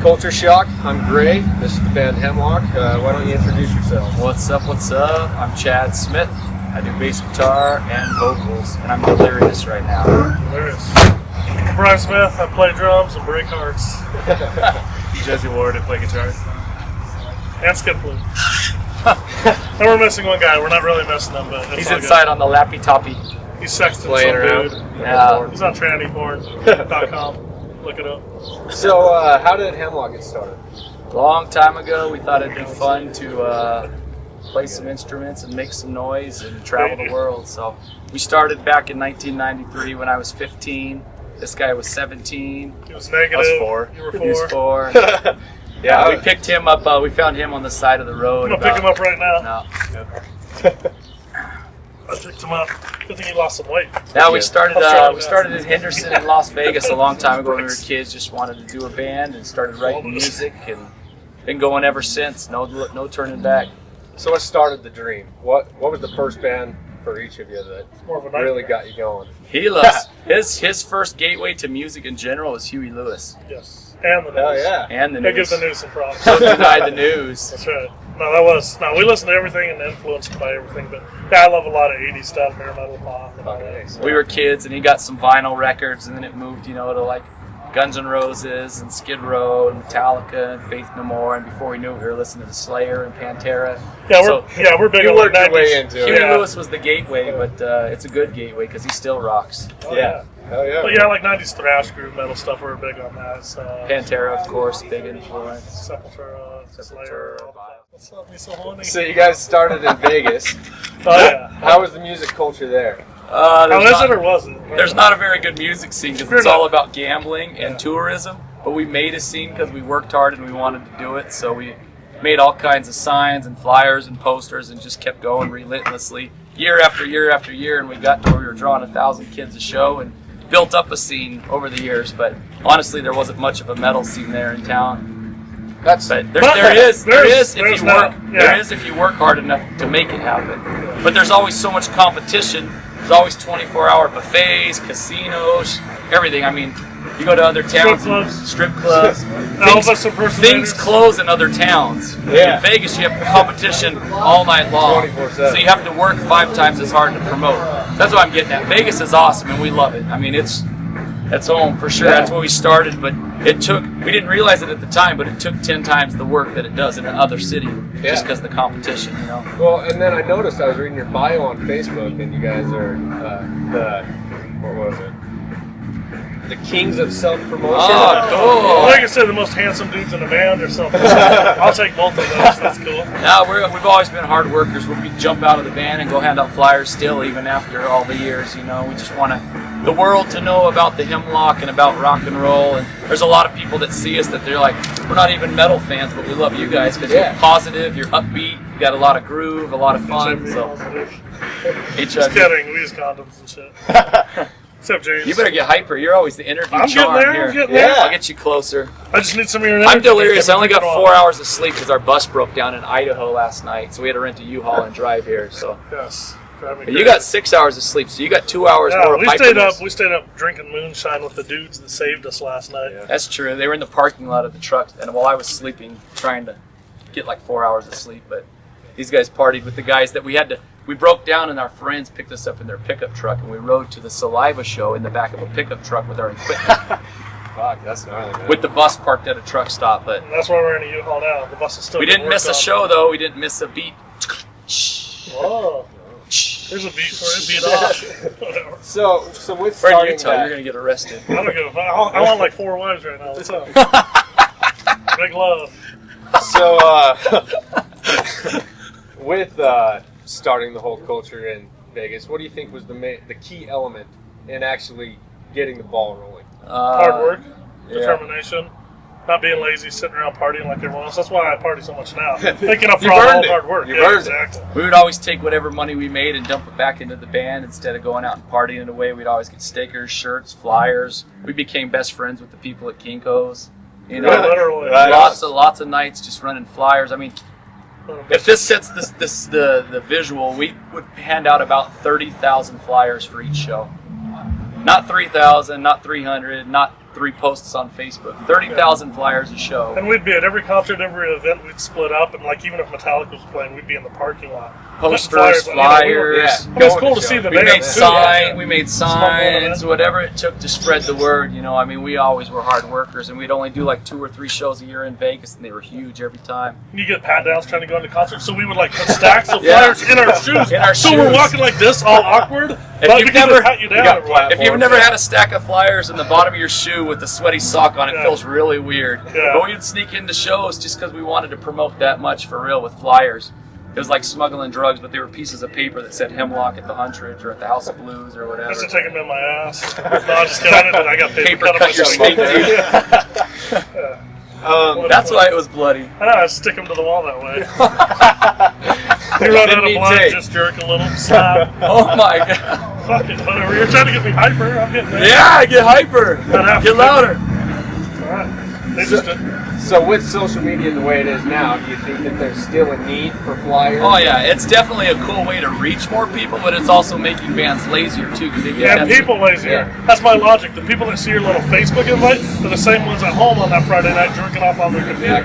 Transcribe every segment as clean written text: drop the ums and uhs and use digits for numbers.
Culture Shock. I'm Gray. This is the band Hemlock. Why don't you introduce yourself? What's up? I'm Chad Smith. I do bass guitar and vocals, and I'm delirious right now. Delirious. I'm Brian Smith. I play drums and break hearts. Jesse Ward, I play guitar. And skip flute. And we're missing one guy. We're not really missing him, but he's inside on the lappy toppy. He's sexting Playing some around. dude. Yeah. He's on trannyporn.com. Look it up. So, how did Hemlock get started? Long time ago, we thought it'd be fun to play some instruments and make some noise and travel the world. So we started back in 1993 when I was 15. This guy was 17. He was negative. I was 4. You were 4. He was 4. Yeah, we picked him up. We found him on the side of the road. I'm going to pick him up right now. No. I picked him up. Good thing he lost some weight. Now we started in Henderson in Las Vegas a long time ago when we were kids. Just wanted to do a band and started writing music and been going ever since. No turning back. So what started the dream? What was the first band for each of you that really got you going? He loves his first gateway to music in general was Huey Lewis. Yes. And the news. Oh, yeah. And the They news. give the news some props. So denied the news. That's right. No, we listen to everything and influenced by everything, but yeah, I love a lot of 80s stuff, hair metal, pop, and all that. We were kids, and he got some vinyl records, and then it moved, to like Guns N' Roses and Skid Row and Metallica and Faith No More, and before we knew it, we were listening to Slayer and Pantera. We're big You on worked the your 90s. way into it. Huey Lewis was the gateway, but it's a good gateway because he still rocks. Oh, Yeah. Hell yeah. But yeah, like 90s thrash groove metal stuff, we were big on that. So, Pantera, of course, big influence. Sepultura, Slayer. What's up, me so horny? So you guys started in Vegas. Oh, yeah. How was the music culture there? How is it or was it? There's not a very good music scene because it's all about gambling and tourism. But we made a scene because we worked hard and we wanted to do it. So we made all kinds of signs and flyers and posters and just kept going relentlessly year after year after year. And we got to where we were drawing 1,000 kids a show and built up a scene over the years. But honestly, there wasn't much of a metal scene there in town. There is if you work hard enough to make it happen. But there's always so much competition. There's always 24-hour buffets, casinos, everything. I mean, you go to other towns, strip clubs. Things close in other towns. Yeah. In Vegas, you have competition all night long. 24/7. So you have to work 5 times as hard to promote. That's what I'm getting at. Vegas is awesome, and we love it. I mean, it's home for sure. That's where we started, but we didn't realize it at the time, but it took 10 times the work that it does in another city just because of the competition, Well, and then I noticed I was reading your bio on Facebook, and you guys are what was it? The kings of self-promotion. Oh, cool. Like I said, the most handsome dudes in the band or something. I'll take both of those. That's cool. No, we've always been hard workers. We jump out of the van and go hand out flyers still, even after all the years. We just want the world to know about the Hemlock and about rock and roll. And there's a lot of people that see us that they're like, we're not even metal fans, but we love you guys because you're positive, you're upbeat, you got a lot of groove, a lot of fun. So, just kidding. We use condoms and shit. Except James. You better get hyper. You're always the interview I'm charm getting there. here. I'm getting there. I'll get you closer. I just need some of your I'm delirious. I only got 4 hours of sleep because our bus broke down in Idaho last night, so we had to rent a U-Haul and drive here. So yes. You got 6 hours of sleep, so you got 2 hours more of hyperness. We stayed up drinking moonshine with the dudes that saved us last night. Yeah. That's true. They were in the parking lot of the truck, and while I was sleeping, trying to get like 4 hours of sleep, but these guys partied with the guys that we broke down, and our friends picked us up in their pickup truck, and we rode to the Saliva show in the back of a pickup truck with our equipment. Fuck, that's gnarly, man. With the bus parked at a truck stop, but and that's why we're in a U-Haul now. The bus is still. We didn't miss a show though. We didn't miss a beat. Whoa. There's a beat for it. Beat off. Whatever. So with We're in starting Utah. that, You're gonna get arrested. I don't give a fuck. I want like 4 wives right now. What's up? Big love. So with starting the whole culture in Vegas, what do you think was the key element in actually getting the ball rolling? Hard work, yeah. determination, not being lazy, sitting around partying like everyone else. That's why I party so much now. Making up for all the hard work. You've earned exactly. We would always take whatever money we made and dump it back into the band instead of going out and partying it away. We'd always get stickers, shirts, flyers. We became best friends with the people at Kinko's. Literally. Lots of nights just running flyers. I mean, if this sets the visual, we would hand out about 30,000 flyers for each show. Not 3,000, not 300, not 3 posts on Facebook. 30,000 flyers a show. And we'd be at every concert, every event. We'd split up, and like even if Metallica was playing, we'd be in the parking lot. Posters, Putting flyers. It was cool to see the We band, made too. we made Small signs, event. whatever it took to spread the word. You know, I mean, we always were hard workers, and we'd only do like 2 or 3 shows a year in Vegas, and they were huge every time. You get pat downs trying to go into concerts, so we would like put stacks of Yeah. flyers in our shoes. In our so we're shoes. walking like this, all awkward. But you've because never- they pat you down, you got everyone. If you've never had a stack of flyers in the bottom of your shoe with a sweaty sock on, it Yeah. feels really weird. Yeah. But we'd sneak into shows just because we wanted to promote that much for real with flyers. It was like smuggling drugs, but they were pieces of paper that said Hemlock at the Huntridge or at the House of Blues or whatever. Just to take them in my ass. No, I'm just kidding. I didn't. I got paper, Paper cut your myself. stink, dude. That's why it was bloody. I know, I stick them to the wall that way. You run out of Neat blood, take. just jerk a little, slap. Oh my god. Fuck it, whatever. You're trying to get me hyper. I'm getting there. Yeah, get hyper. Get louder. All right. They just did. So with social media the way it is now, do you think that there's still a need for flyers? Oh yeah, it's definitely a cool way to reach more people, but it's also making bands lazier too because they get And people lazier. Yeah. That's my logic. The people that see your little Facebook invite are the same ones at home on that Friday night jerking off on their computer.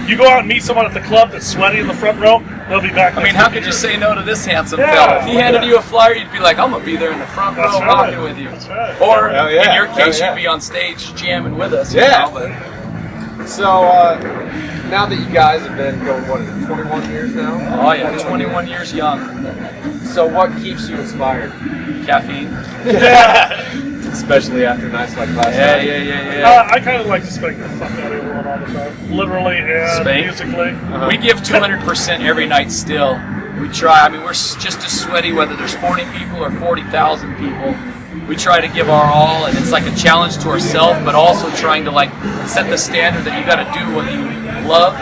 You go out and meet someone at the club that's sweaty in the front row, they'll be back. I mean, how could you say no to this handsome Yeah. fella? If he handed you a flyer, you'd be like, I'm going to be there in the front That's row right. walking with you. That's right. Or, Hell yeah. in your case, Hell yeah. you'd be on stage jamming with us. Yeah. You know, So now that you guys have been going, what is it, 21 years now? but, oh, yeah, 21 years young. So what keeps you inspired? Caffeine. Especially after nights like last Yeah, night. yeah. I kind of like to spank the fuck out of everyone all the time. Literally and Spank? musically. We give 200% every night still. We try. I mean, we're just as sweaty whether there's 40 people or 40,000 people. We try to give our all, and it's like a challenge to ourselves, but also trying to like set the standard that you got to do what you love,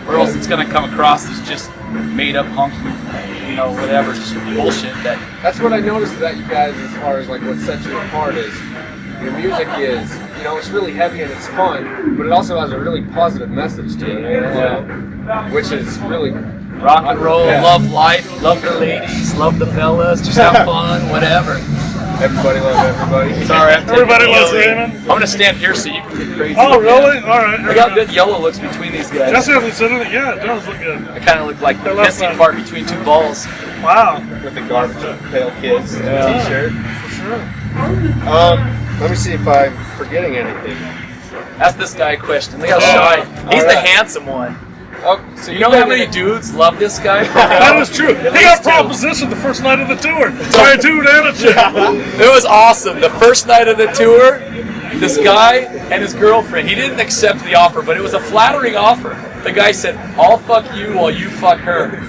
or else it's going to come across as just made up honky, you know, whatever, just bullshit. That's what I noticed about you guys as far as like what sets you apart is your music is, you know, it's really heavy and it's fun, but it also has a really positive message to it, you know, which is really Rock and roll, Yeah. love life, love the ladies, love the fellas, just have fun, whatever. everybody loves everybody. Sorry, I'm Everybody taking it loves easy. Raymond. I'm gonna stand here so you can get crazy. Oh, really? All right. I got good yellow looks between these guys. Jesse hasn't said it. Yeah, it does look good. I kind of look like the They're left messy side. part between 2 balls. Wow. With the Garbage Pail Kids Yeah. t-shirt. For sure. Let me see if I'm forgetting anything. Ask this guy a question. Look how Yeah. shy. He's All the right. handsome one. Oh, so You know how many dudes love this guy? That is true. He got least two. propositioned the first night of the tour. By a dude and a chick. It was awesome. The first night of the tour, this guy and his girlfriend, he didn't accept the offer, but it was a flattering offer. The guy said, I'll fuck you while you fuck her.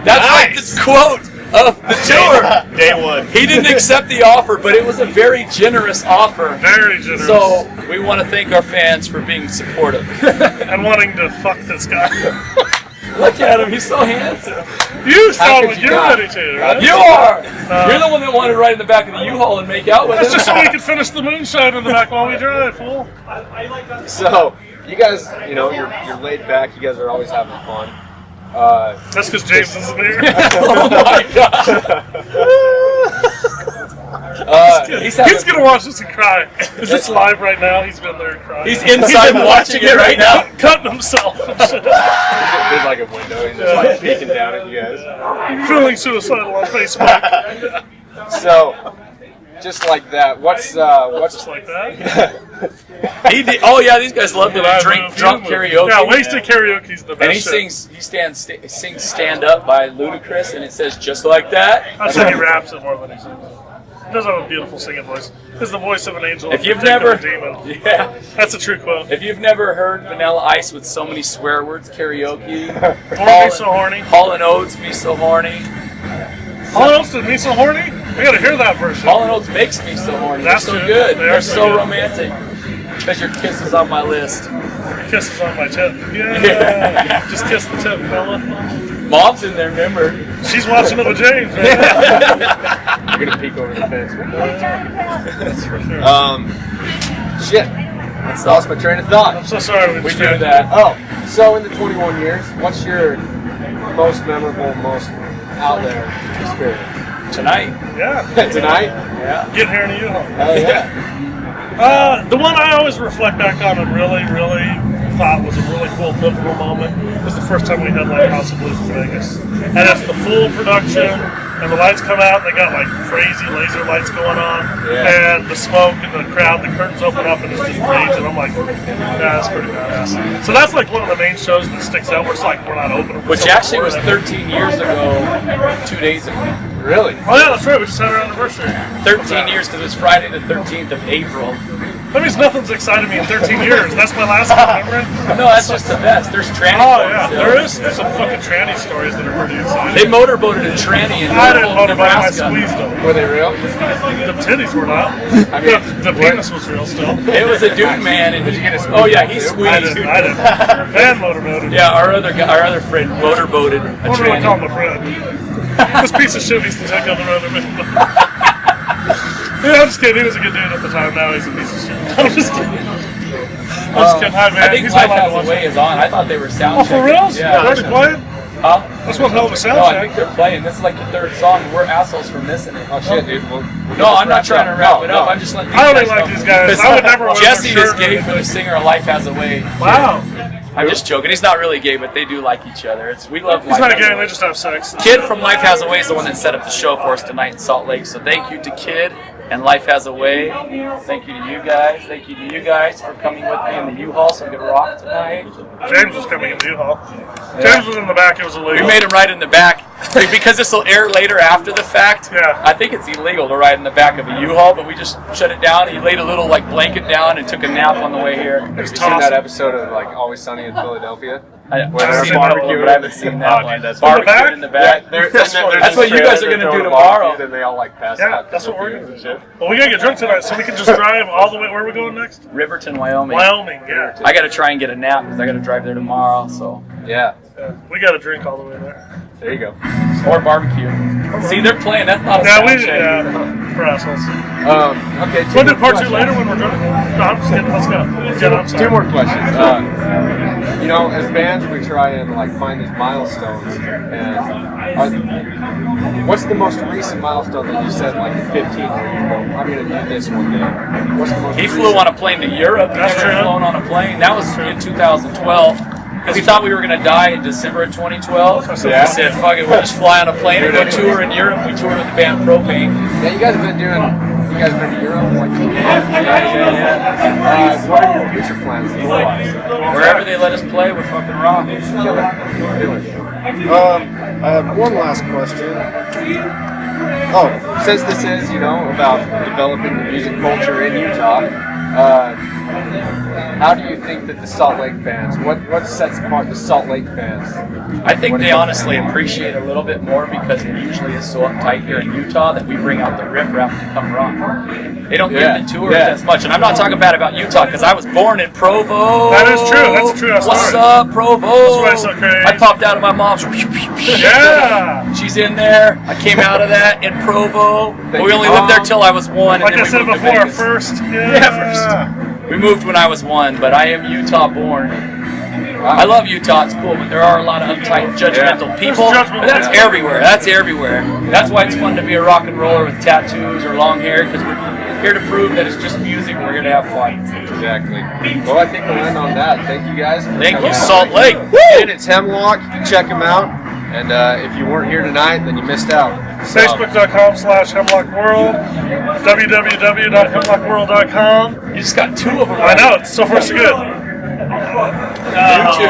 That's like the quote of the tour. Day one. He didn't accept the offer, but it was a very generous offer. Very generous. So we want to thank our fans for being supportive. And wanting to fuck this guy. Look at him, he's so handsome. You How sound could like you you're not? ready to, right? You are! You're the one that wanted to ride in the back of the U-Haul and make out with That's him. just so we can finish the moonshine in the back while we drive, fool. So you guys, you know, you're laid back. You guys are always having fun. That's because James isn't here. Oh my god! He's He's gonna watch this and cry. Is this live right now? He's been there and crying. He's inside watching it right now. Cutting himself and shit. There's like a window. He's just like peeking down at you guys. Feeling suicidal on Facebook. So, just like that. What's Just like that. Oh yeah, these guys love to drink drunk karaoke. Yeah, wasted karaoke's the best And he shit. sings "Stand Up" by Ludacris, and it says just like that. I'd say he raps it more than he sings it. He does have a beautiful singing voice. He's the voice of an angel. If you've protector never, of a demon. yeah, That's a true quote. if you've never heard Vanilla Ice with so many swear words karaoke, Or Me So Horny. Hall and Oates, Me So Horny. All else did Me So Horny? We gotta hear that version. Hall and Oates makes me so horny. That's They're so true. good. They are They're so so good. romantic. Because your kiss is on my list. Kisses on my tip. Yeah. Just kiss the tip, fella. Mom's in there, remember? She's watching it with James, man. You're gonna peek over the fence. That's for sure. Shit. Lost my train of thought. I'm so sorry We do distracted. that. Oh, so in the 21 years, what's your most memorable, most out there experience? Tonight. Yeah. Tonight? Yeah. Getting here in a U-Haul. Hell yeah. The one I always reflect back on and really thought was a really cool pivotal moment was the first time we had like House of Blues in Vegas. And it's the full production, and the lights come out, and they got like crazy laser lights going on, and the smoke and the crowd, the curtains open up, and it's just raging. I'm like, yeah, that's pretty badass. So that's like one of the main shows that sticks out where it's like we're not open. Which actually was 13 years ago, 2 days ago. Really? Oh yeah, that's right. We just had our anniversary. 13 years because it was Friday the 13th of April. That means nothing's excited me in 13 years. That's my last one, remember? No, that's just the best. There's tranny. Oh yeah, there is some fucking tranny stories that are pretty exciting. They motorboated a tranny in I didn't motorboat, I Nebraska. squeezed them. Were they real? The titties were not. I mean, The penis was real still. It was a dude man, and Did you get a oh yeah, he squeeze? I squeezed. didn't. Van motorboated. Yeah, our other friend motorboated a I don't really call him tranny. a friend. This piece of shit needs to take on the road with me. Yeah, I'm just kidding. He was a good dude at the time. Now he's a piece of shit. I'm just kidding. I'm just kidding. Hi, man. I think He's Life my Has last a Way is on. I thought they were sound Oh, for real? Yeah. They're already playing? Huh? That's one hell of a sound No, I check. think they're playing. This is like the third song. We're assholes for missing it. Oh shit, dude. We'll No, I'm not trying to wrap it up. I'm just letting these I only guys like know. these guys. Because I would never wear their Jesse is shirt or gay for anything. the singer of Life Has a Way. Wow. I'm just joking. He's not really gay, but they do like each other. We love He's Life not a Has a gay. Way. They just have sex. Kid from Life Has a Way is the one that set up the show for us tonight in Salt Lake. So thank you to Kid and Life Has a Way. Thank you to you guys. Thank you to you guys for coming with me in the U-Haul so we could rock tonight. James was coming in the U-Haul. James was in the back. It was illegal. We made him ride in the back. Because this will air later after the fact, Yeah. I think it's illegal to ride in the back of a U-Haul, but we just shut it down. He laid a little like blanket down and took a nap on the way here. Have you seen that episode of like Always Sunny in Philadelphia? I've they're seen that one, barbecuing. but I haven't seen that Oh, one. dude, that's Barbecue in the back. That's what you guys are going to do tomorrow. Then they all like pass Yeah, out. that's what we're going to do. Well, we got to get drunk tonight, so we can just drive all the way. Where are we going next? Riverton, Wyoming. Wyoming, yeah. I got to try and get a nap because I got to drive there tomorrow. So Yeah. We got to drink all the way there. There you go. or barbecue. See, they're playing. That's not a Yeah, sound we, check. yeah, for assholes. Okay. We'll do part 2 later when we're drunk. No, I'm just kidding. Let's go. Yeah, I'm sorry. Two more questions. You know, as bands, we try and like find these milestones. And what's the most recent milestone that you said, like at 15, where you go, I'm gonna do this one day? What's the most He recent? flew on a plane to Europe. That's Never true. flown on a plane. That was in 2012. Because he thought we were going to die in December of 2012. Yeah. He said, fuck it, we'll just fly on a plane and go tour in Europe. We toured with the band Propane. Yeah, you guys have been doing. You guys been to Europe like 2 years. Yeah. What are your future plans? Wherever they let us play, we're fucking rocking. I have one last question. Oh, since this is, you know, about developing the music culture in Utah, how do you think that the Salt Lake fans, what sets apart the Salt Lake fans? I think they honestly appreciate it a little bit more because it usually is so uptight here in Utah that we bring out the riffraff to come rock. They don't Yeah. get the tours Yeah. as much. And I'm not talking bad about Utah because I was born in Provo. That is true. That's a true ass What's story. up, Provo? That's why it's so crazy. I popped out of my mom's. Yeah. She's in there. I came out of that in Provo. But we only lived there till I was 1. Like and I then said we moved to before, Vegas. first. Yeah, first. We moved when I was 1, but I am Utah born. I love Utah, it's cool, but there are a lot of uptight, judgmental people. There's judgmental But that's people. everywhere. That's everywhere. That's why it's fun to be a rock and roller with tattoos or long hair, because we're here to prove that it's just music. We're here to have fun. Exactly. Well, I think we'll end on that. Thank you guys. for Thank coming you, out. Salt Lake. And it's Hemlock. You can check them out. And if you weren't here tonight, then you missed out. Facebook.com/HemlockWorld, www.hemlockworld.com. You just got 2 of them. I know, it's so far so good.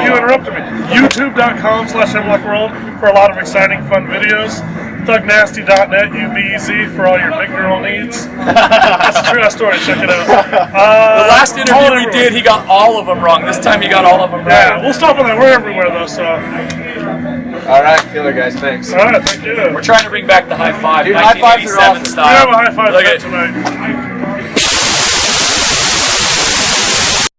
You interrupted me. YouTube.com/HemlockWorld for a lot of exciting, fun videos. ThugNasty.net, UBZ for all your big girl needs. That's a true story. Check it out. The last interview we did, he got all of them wrong. This time he got all of them right. Yeah, we'll stop on that. We're everywhere though, so. All right, killer guys. Thanks. All right, thank you. We're trying to bring back the high five, Dude, high fives are 1987 awesome. We style. have a high five Look at tonight.